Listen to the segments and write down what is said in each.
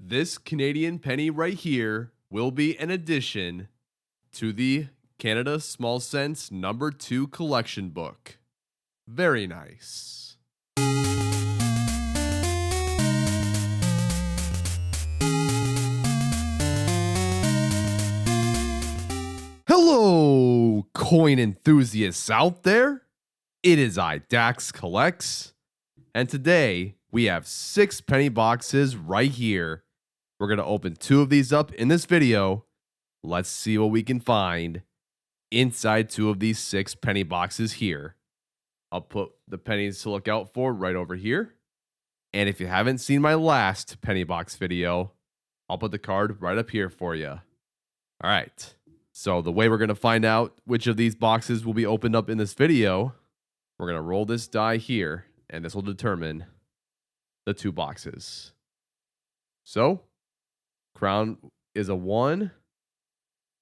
This Canadian penny right here will be an addition to the Canada Small Cents #2 collection book. Very nice. Hello, coin enthusiasts out there. It is I, Dax Collects, and today we have 6 penny boxes right here. We're going to open 2 of these up in this video. Let's see what we can find inside 2 of these 6 penny boxes here. I'll put the pennies to look out for right over here. And if you haven't seen my last penny box video, I'll put the card right up here for you. All right. So the way we're going to find out which of these boxes will be opened up in this video, we're going to roll this die here, and this will determine the 2 boxes. So, crown is a 1,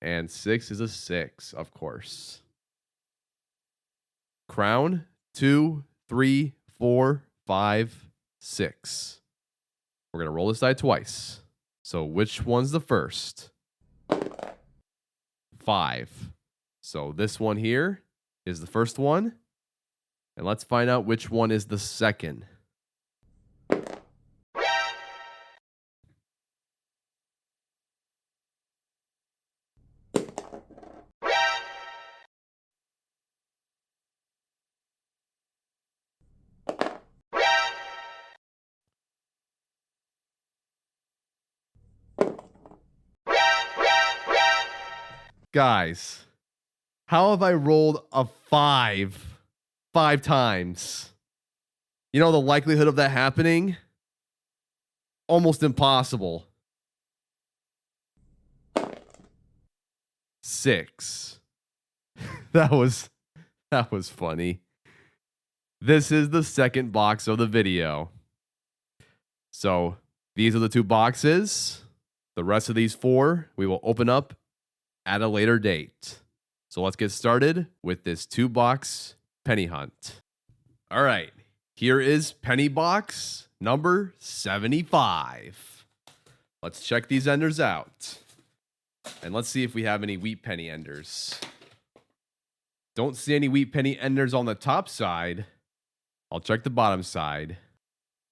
and 6 is a 6, of course. Crown, 2, 3, 4, 5, 6. We're going to roll this die twice. So which one's the first? 5. So this one here is the first one. And let's find out which one is the second. Guys, how have I rolled a 5 times? You know the likelihood of that happening? Almost impossible. 6. That was funny. This is the second box of the video. So these are the 2 boxes. The rest of these 4 we will open up at a later date. So let's get started with this 2-box penny hunt. All right, here is penny box number 75. Let's check these enders out. And let's see if we have any wheat penny enders. Don't see any wheat penny enders on the top side. I'll check the bottom side.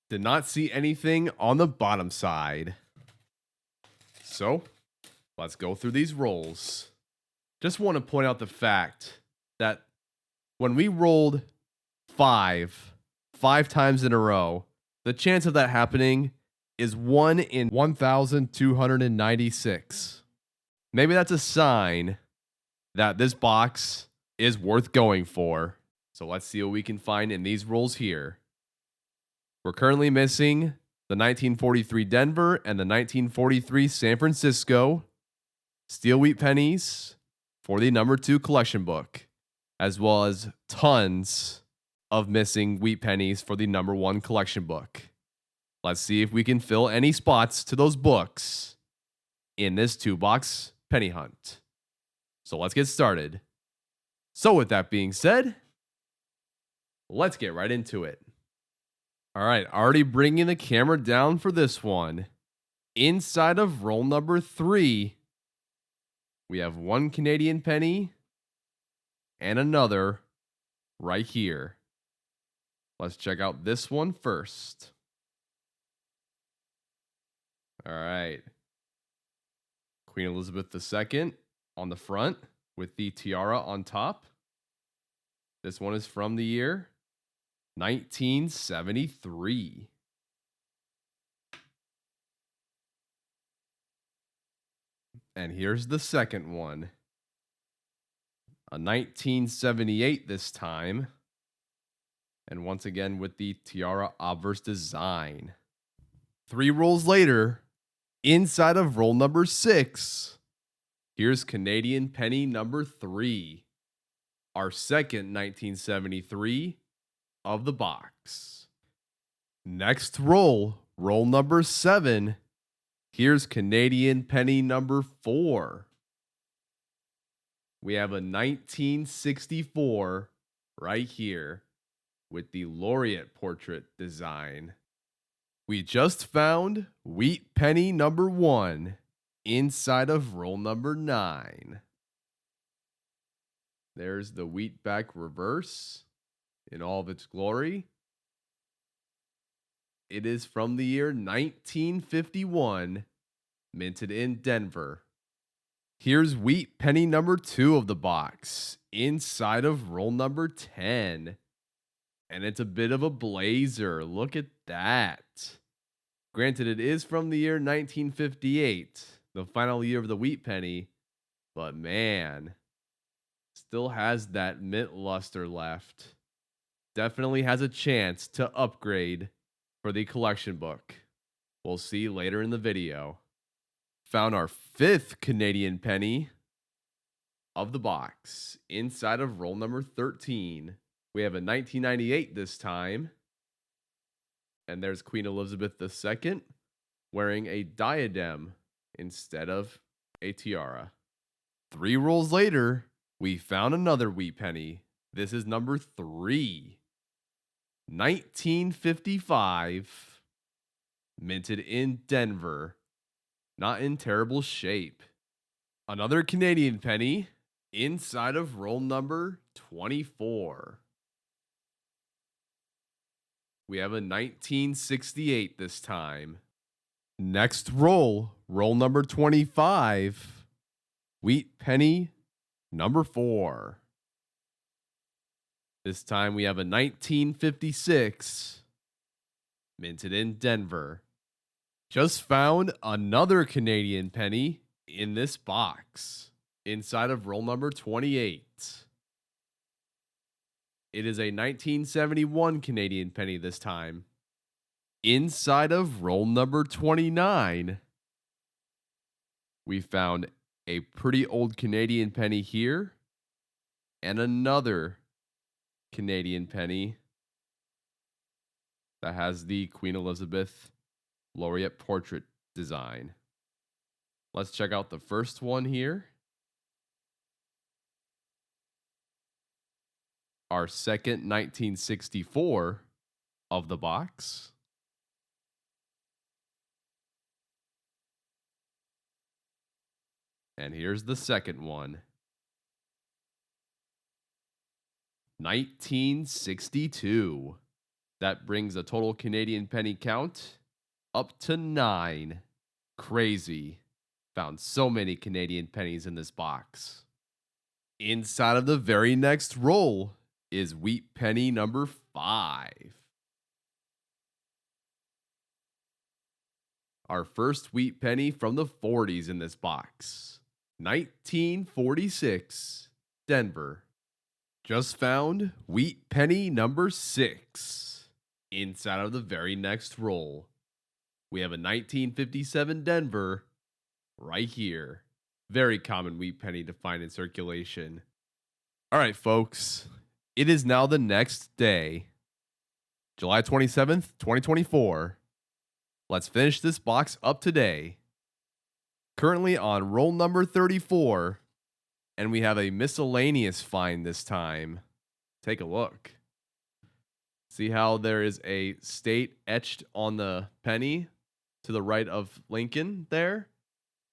Did not see anything on the bottom side. So let's go through these rolls. Just want to point out the fact that when we rolled 5 times in a row, the chance of that happening is 1 in 1,296. Maybe that's a sign that this box is worth going for. So let's see what we can find in these rolls here. We're currently missing the 1943 Denver and the 1943 San Francisco steel wheat pennies for the #2 collection book, as well as tons of missing wheat pennies for the #1 collection book. Let's see if we can fill any spots to those books in this 2-box penny hunt. So let's get started. So with that being said, let's get right into it. All right, already bringing the camera down for this one. Inside of roll number 3, we have 1 Canadian penny and another right here. Let's check out this one first. All right. Queen Elizabeth II on the front with the tiara on top. This one is from the year 1973. And here's the second one. A 1978 this time. And once again with the tiara obverse design. 3 rolls later, inside of roll number 6, here's Canadian penny number 3. Our second 1973 of the box. Next roll, roll number 7. Here's Canadian penny number 4. We have a 1964 right here with the laureate portrait design. We just found wheat penny number 1 inside of roll number 9. There's the wheat back reverse in all of its glory. It is from the year 1951, minted in Denver. Here's wheat penny number 2 of the box inside of roll number 10. And it's a bit of a blazer. Look at that. Granted, it is from the year 1958, the final year of the wheat penny, but man, still has that mint luster left. Definitely has a chance to upgrade for the collection book. We'll see later in the video. Found our 5th Canadian penny of the box inside of roll number 13. We have a 1998 this time. And there's Queen Elizabeth II wearing a diadem instead of a tiara. 3 rolls later, we found another wheat penny. This is number 3. 1955, minted in Denver. Not in terrible shape. Another Canadian penny inside of roll number 24. We have a 1968 this time. Next roll, roll number 25. Wheat penny number 4. This time we have a 1956. Minted in Denver. Just found another Canadian penny in this box. Inside of roll number 28. It is a 1971 Canadian penny this time. Inside of roll number 29, we found a pretty old Canadian penny here and another Canadian penny that has the Queen Elizabeth Laureate portrait design. Let's check out the first one here. Our second 1964 of the box. And here's the second one. 1962. That brings the total Canadian penny count up to 9. Crazy. Found so many Canadian pennies in this box. Inside of the very next roll is wheat penny number 5. Our first wheat penny from the 40s in this box. 1946, Denver. Just found wheat penny number 6. Inside of the very next roll, we have a 1957 Denver right here. Very common wheat penny to find in circulation. All right, folks. It is now the next day, July 27th, 2024. Let's finish this box up today. Currently on roll number 34, and we have a miscellaneous find this time. Take a look. See how there is a state etched on the penny to the right of Lincoln there?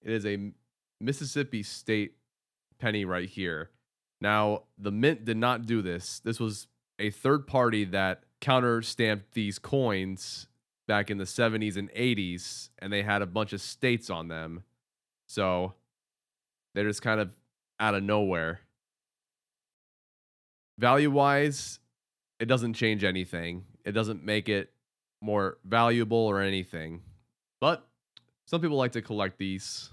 It is a Mississippi state penny right here. Now, the mint did not do this. This was a third party that counter stamped these coins back in the 70s and 80s, and they had a bunch of states on them. So they're just kind of out of nowhere. Value-wise, it doesn't change anything. It doesn't make it more valuable or anything. But some people like to collect these.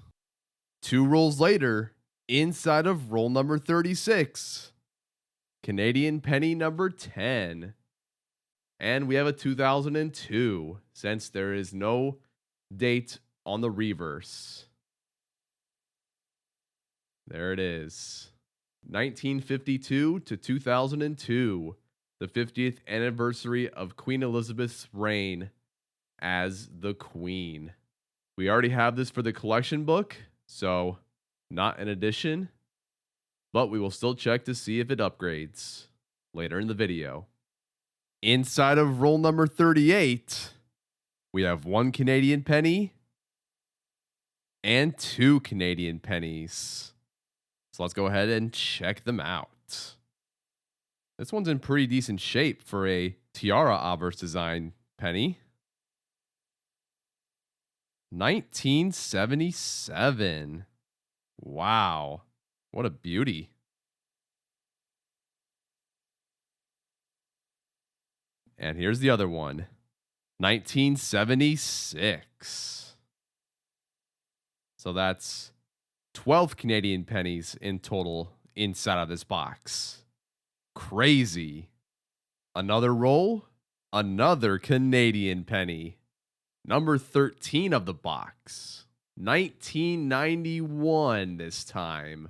2 rolls later, inside of roll number 36, Canadian penny number 10. And we have a 2002, since there is no date on the reverse. There it is. 1952 to 2002, the 50th anniversary of Queen Elizabeth's reign as the Queen. We already have this for the collection book, so not an addition, but we will still check to see if it upgrades later in the video. Inside of roll number 38, We have 1 Canadian penny and 2 Canadian pennies. So let's go ahead and check them out. This one's in pretty decent shape for a tiara obverse design penny. 1977. Wow. What a beauty. And here's the other one. 1976. So that's 12 Canadian pennies in total inside of this box. Crazy. Another roll, another Canadian penny. Number 13 of the box. 1991 this time.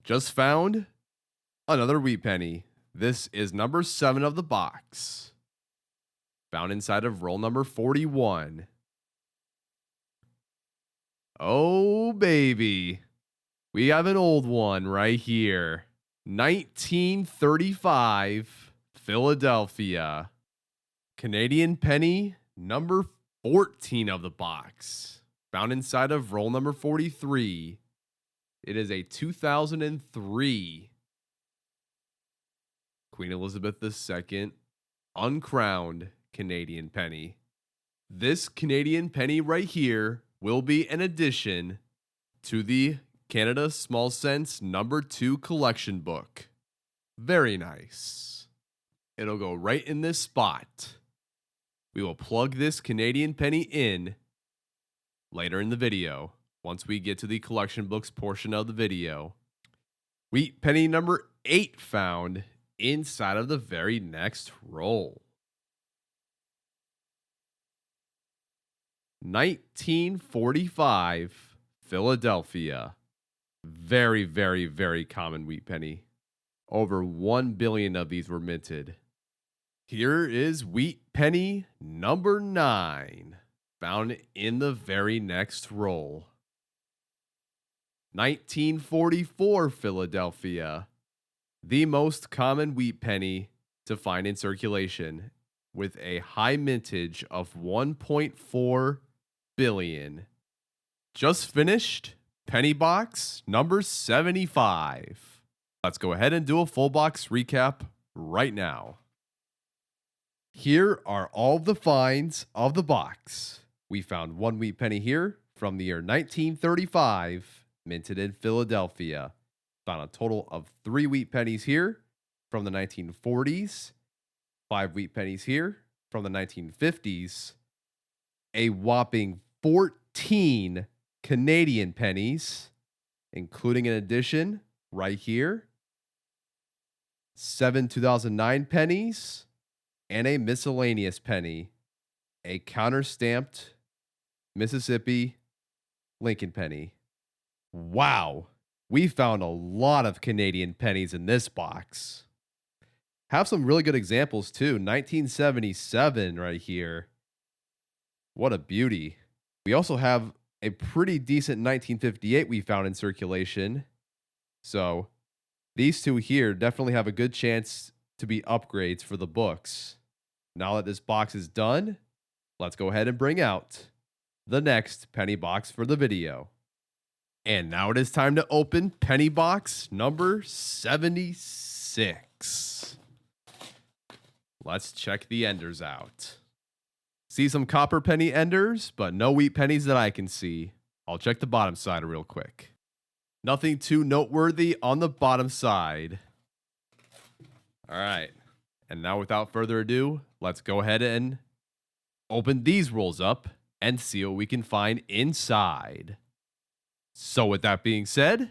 Just found another wheat penny. This is number 7 of the box. Found inside of roll number 41. Oh, baby. We have an old one right here. 1935, Philadelphia. Canadian penny, number 14 of the box. Found inside of roll number 43. It is a 2003 Queen Elizabeth II uncrowned Canadian penny. This Canadian penny right here will be an addition to the Canada Small Cents number 2 collection book. Very nice. It'll go right in this spot. We will plug this Canadian penny in later in the video once we get to the collection books portion of the video. Wheat penny number 8 found inside of the very next roll. 1945, Philadelphia. Very, very, very common wheat penny. Over 1 billion of these were minted. Here is wheat penny number 9, found in the very next roll. 1944, Philadelphia. The most common wheat penny to find in circulation, with a high mintage of 1.4 billion. Just finished penny box number 75. Let's go ahead and do a full box recap right now. Here are all the finds of the box. We found 1 wheat penny here from the year 1935, minted in Philadelphia. Found a total of 3 wheat pennies here from the 1940s, 5 wheat pennies here from the 1950s, a whopping 14 Canadian pennies, including an addition right here, 7 2009 pennies, and a miscellaneous penny, a counter-stamped Mississippi Lincoln penny. Wow, we found a lot of Canadian pennies in this box. Have some really good examples too. 1977 right here. What a beauty. We also have a pretty decent 1958 we found in circulation. So these two here definitely have a good chance to be upgrades for the books. Now that this box is done, let's go ahead and bring out the next penny box for the video. And now it is time to open penny box number 76. Let's check the enders out. See some copper penny enders, but no wheat pennies that I can see. I'll check the bottom side real quick. Nothing too noteworthy on the bottom side. All right. And now without further ado, let's go ahead and open these rolls up and see what we can find inside. So with that being said,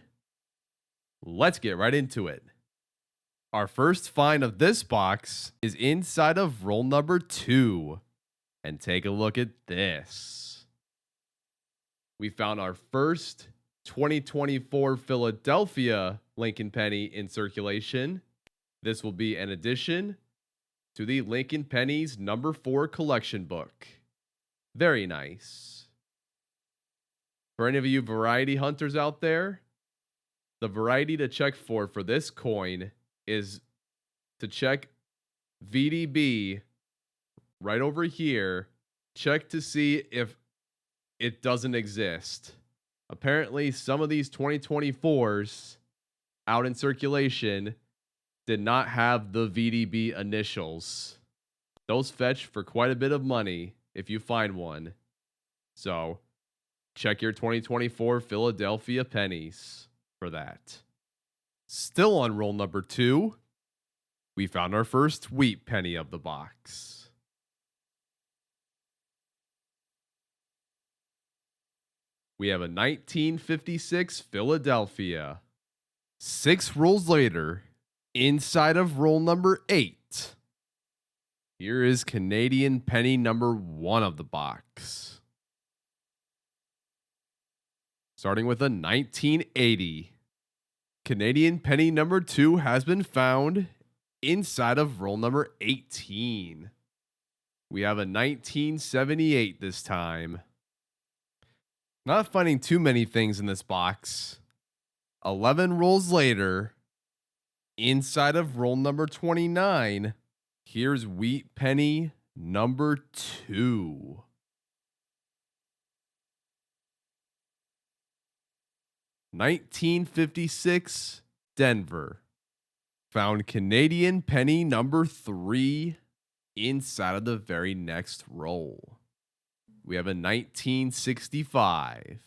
let's get right into it. Our first find of this box is inside of roll number 2. And take a look at this. We found our first 2024 Philadelphia Lincoln penny in circulation. This will be an addition to the Lincoln Pennies number 4 collection book. Very nice. For any of you variety hunters out there, the variety to check for this coin is to check VDB right over here check to see if it doesn't exist. Apparently, some of these 2024s out in circulation did not have the VDB initials. Those fetch for quite a bit of money if you find one. So, check your 2024 Philadelphia pennies for that. Still on roll number 2, we found our first wheat penny of the box. We have a 1956 Philadelphia. 6 rolls later, inside of roll number 8, here is Canadian penny number 1 of the box. Starting with a 1980. Canadian penny number 2 has been found inside of roll number 18. We have a 1978 this time. Not finding too many things in this box. 11 rolls later, inside of roll number 29, here's wheat penny number 2. $1956 Denver. Found Canadian penny number 3 inside of the very next roll. We have a 1965.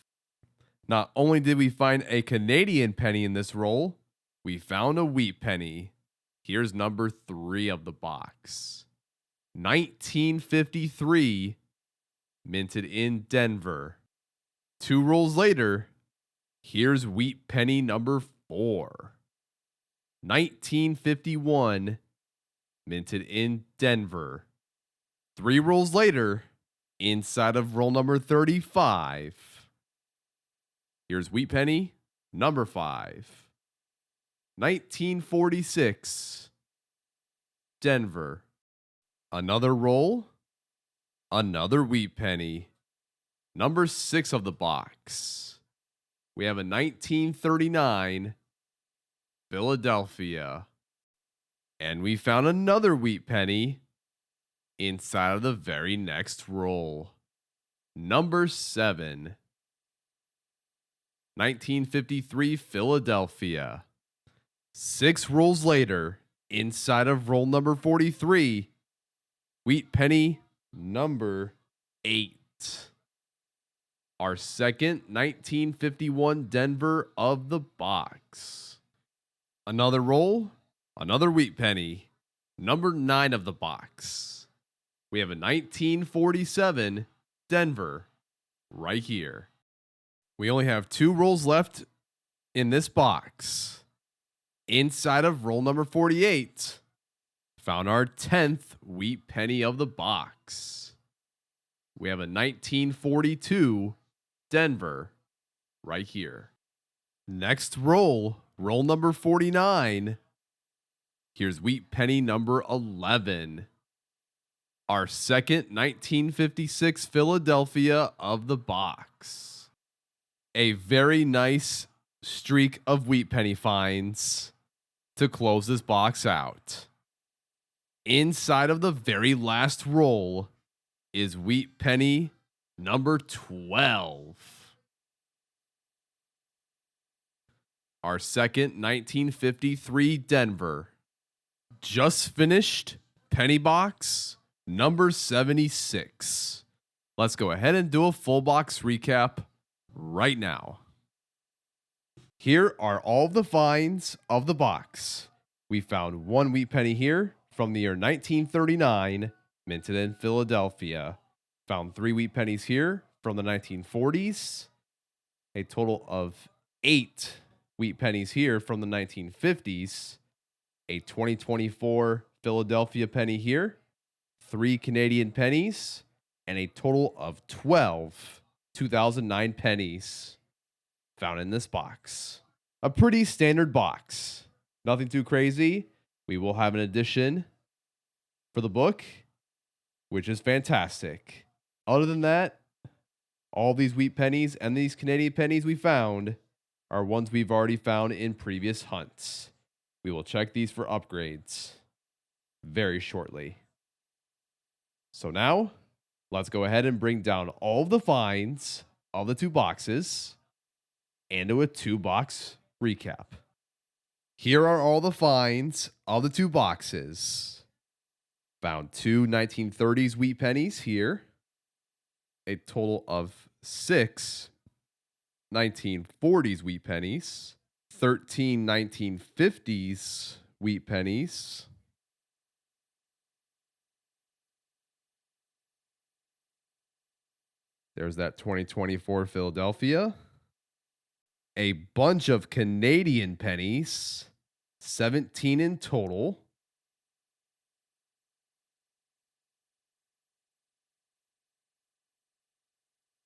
Not only did we find a Canadian penny in this roll, we found a wheat penny. Here's number 3 of the box. 1953, minted in Denver. 2 rolls later, here's wheat penny number 4. 1951, minted in Denver. 3 rolls later, inside of roll number 35, here's wheat penny number 5. 1946, Denver. Another roll, another wheat penny, number 6 of the box. We have a 1939, Philadelphia. And we found another wheat penny inside of the very next roll. Number 7. 1953 Philadelphia. 6 rolls later, inside of roll number 43, wheat penny number 8. Our second 1951 Denver of the box. Another roll, another wheat penny, number 9 of the box. We have a 1947 Denver right here. We only have 2 rolls left in this box. Inside of roll number 48, found our 10th wheat penny of the box. We have a 1942 Denver right here. Next roll, roll number 49. Here's wheat penny number 11. Our second 1956 Philadelphia of the box. A very nice streak of wheat penny finds to close this box out. Inside of the very last roll is wheat penny number 12. Our second 1953 Denver. Just finished penny box number 76. Let's go ahead and do a full box recap right now. Here are all the finds of the box. We found 1 wheat penny here from the year 1939, minted in Philadelphia. Found 3 wheat pennies here from the 1940s. A total of 8 wheat pennies here from the 1950s. A 2024 Philadelphia penny here. 3 Canadian pennies. And a total of 12 2009 pennies found in this box. A pretty standard box. Nothing too crazy. We will have an addition for the book, which is fantastic. Other than that, all these wheat pennies and these Canadian pennies we found are ones we've already found in previous hunts. We will check these for upgrades very shortly. So now, Let's go ahead and bring down all of the finds of the 2 boxes and do a 2-box recap. Here are all the finds of the 2 boxes. Found 2 1930s wheat pennies here. A total of 6 1940s wheat pennies. 13 1950s wheat pennies. There's that 2024 Philadelphia. A bunch of Canadian pennies, 17 in total.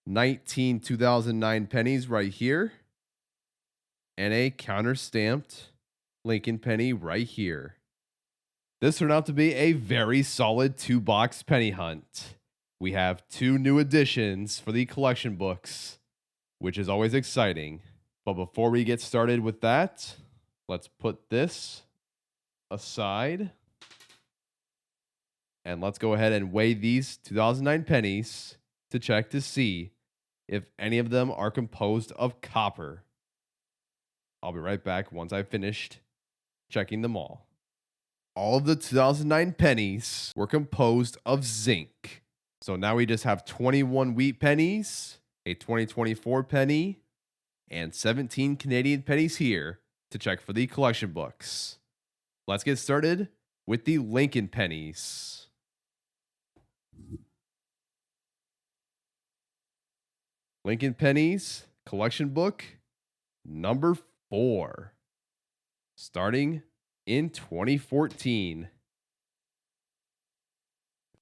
$19 2009 pennies right here. And a counter-stamped Lincoln penny right here. This turned out to be a very solid 2-box penny hunt. We have 2 new additions for the collection books, which is always exciting. But before we get started with that, let's put this aside. And let's go ahead and weigh these 2009 pennies to check to see if any of them are composed of copper. I'll be right back once I've finished checking them all. All of the 2009 pennies were composed of zinc. So now we just have 21 wheat pennies, a 2024 penny, and 17 Canadian pennies here to check for the collection books. Let's get started with the Lincoln pennies. Lincoln pennies, collection book, number 4. Starting in 2014.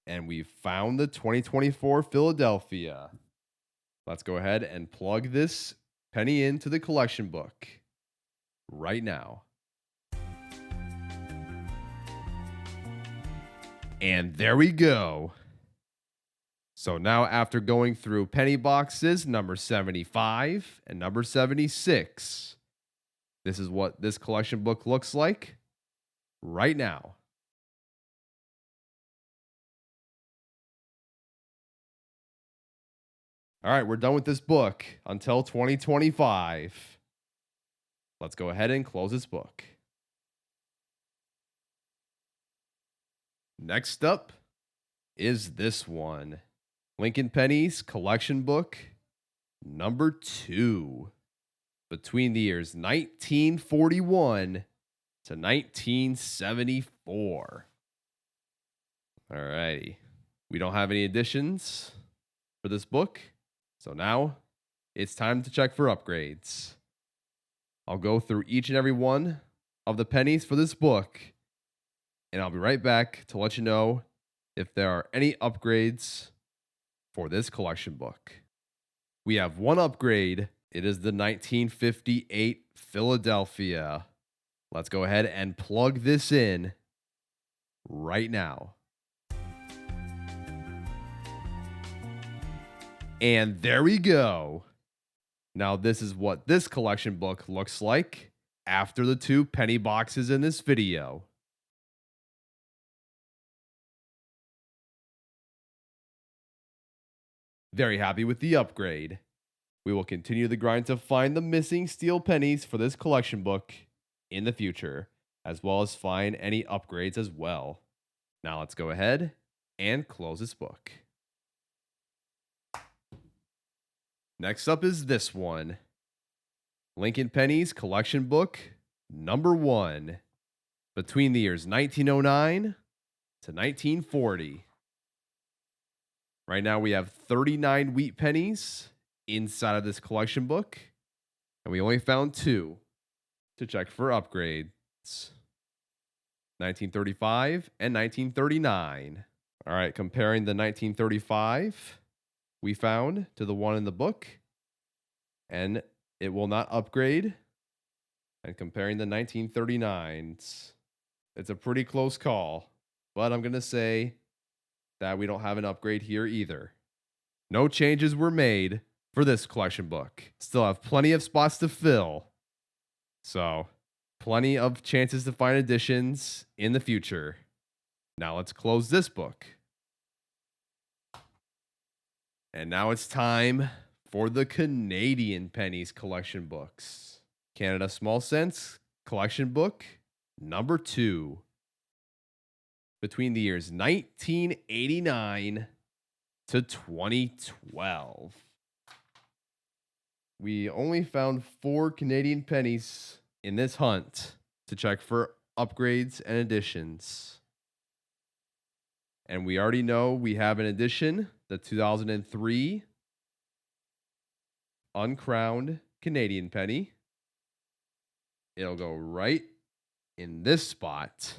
And we found the 2024 Philadelphia. Let's go ahead and plug this penny into the collection book right now. And there we go. So now after going through penny boxes number 75 and number 76, this is what this collection book looks like right now. All right, we're done with this book until 2025. Let's go ahead and close this book. Next up is this one. Lincoln Pennies collection book number 2. Between the years 1941 to 1974. All righty. We don't have any additions for this book. So now it's time to check for upgrades. I'll go through each and every one of the pennies for this book, and I'll be right back to let you know if there are any upgrades for this collection book. We have one upgrade. It is the 1958 Philadelphia. Let's go ahead and plug this in right now. And there we go. Now this is what this collection book looks like after the 2 penny boxes in this video. Very happy with the upgrade. We will continue the grind to find the missing steel pennies for this collection book in the future, as well as find any upgrades as well. Now let's go ahead and close this book. Next up is this one. Lincoln Pennies collection book number 1. Between the years 1909 to 1940. Right now we have 39 wheat pennies inside of this collection book, and we only found 2 to check for upgrades. 1935 and 1939. All right, comparing the 1935 we found to the one in the book, and it will not upgrade. And comparing the 1939s, it's a pretty close call, but I'm going to say that we don't have an upgrade here either. No changes were made for this collection book. Still have plenty of spots to fill. So, plenty of chances to find additions in the future. Now let's close this book. And now it's time for the Canadian Pennies collection books. Canada Small Cents collection book number 2. Between the years 1989 to 2012. We only found 4 Canadian pennies in this hunt to check for upgrades and additions. And we already know we have an edition, the 2003 uncrowned Canadian penny. It'll go right in this spot.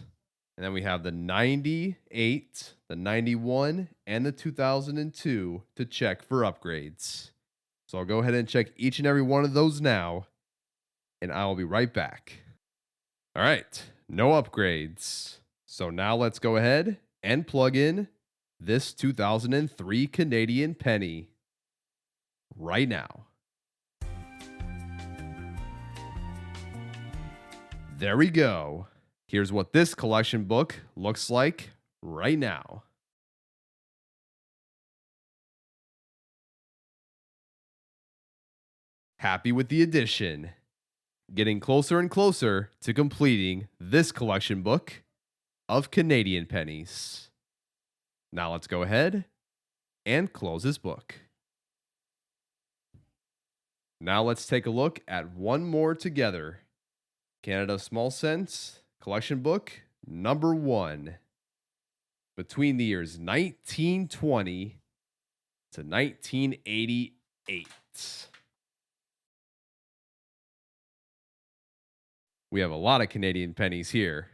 And then we have the 98, the 91, and the 2002 to check for upgrades. So I'll go ahead and check each and every one of those now, and I will be right back. All right, no upgrades. So now let's go ahead and plug in this 2003 Canadian penny right now. There we go. Here's what this collection book looks like right now. Happy with the addition. Getting closer and closer to completing this collection book of Canadian pennies. Now let's go ahead and close this book. Now let's take a look at one more together. Canada Small Cents collection book number 1. Between the years 1920 to 1988. We have a lot of Canadian pennies here.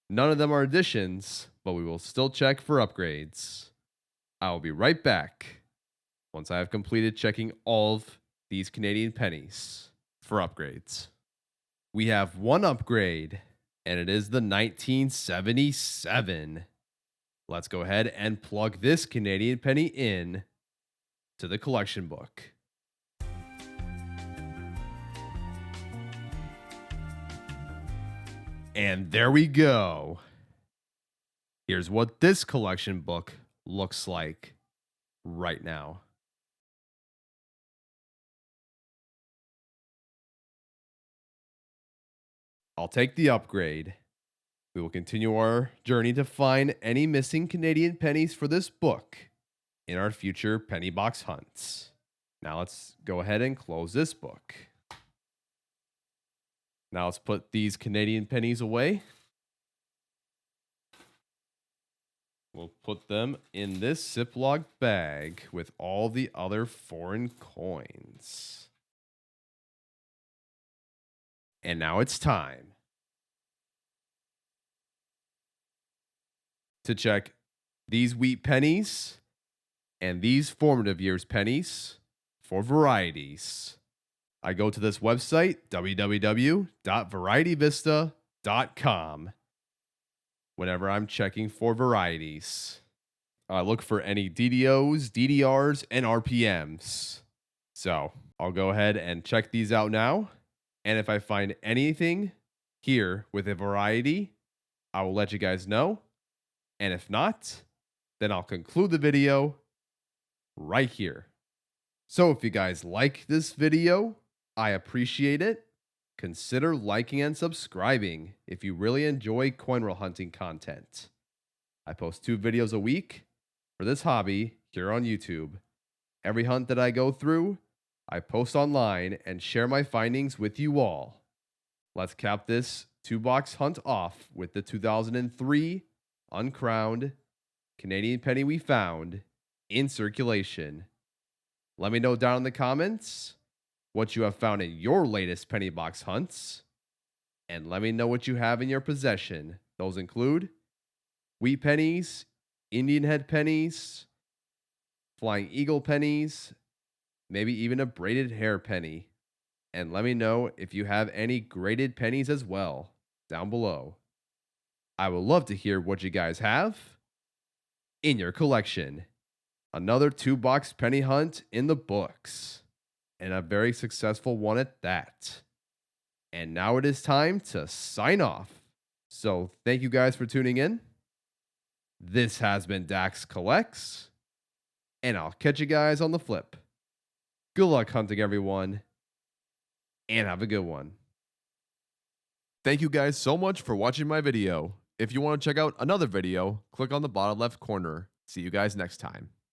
None of them are additions, but we will still check for upgrades. I will be right back once I have completed checking all of these Canadian pennies for upgrades. We have one upgrade, and it is the 1977. Let's go ahead and plug this Canadian penny in to the collection book. And there we go. Here's what this collection book looks like right now. I'll take the upgrade. We will continue our journey to find any missing Canadian pennies for this book in our future penny box hunts. Now let's go ahead and close this book. Now let's put these Canadian pennies away. We'll put them in this Ziploc bag with all the other foreign coins. And now it's time to check these wheat pennies and these formative years pennies for varieties. I go to this website, www.varietyvista.com, whenever I'm checking for varieties. I look for any DDOs, DDRs, and RPMs. So I'll go ahead and check these out now. And if I find anything here with a variety, I will let you guys know. And if not, then I'll conclude the video right here. So if you guys like this video, I appreciate it. Consider liking and subscribing if you really enjoy coin roll hunting content. I post 2 videos a week for this hobby here on YouTube. Every hunt that I go through, I post online and share my findings with you all. Let's cap this 2-box hunt off with the 2003 uncrowned Canadian penny we found in circulation. Let me know down in the comments what you have found in your latest penny box hunts, and let me know what you have in your possession. Those include wheat pennies, Indian head pennies, flying eagle pennies, maybe even a braided hair penny. And let me know if you have any graded pennies as well down below. I would love to hear what you guys have in your collection. Another 2-box penny hunt in the books, and a very successful one at that. And now it is time to sign off. So thank you guys for tuning in. This has been Dax Collects. and I'll catch you guys on the flip. Good luck hunting, everyone, and have a good one. Thank you guys so much for watching my video. If you want to check out another video, click on the bottom left corner. See you guys next time.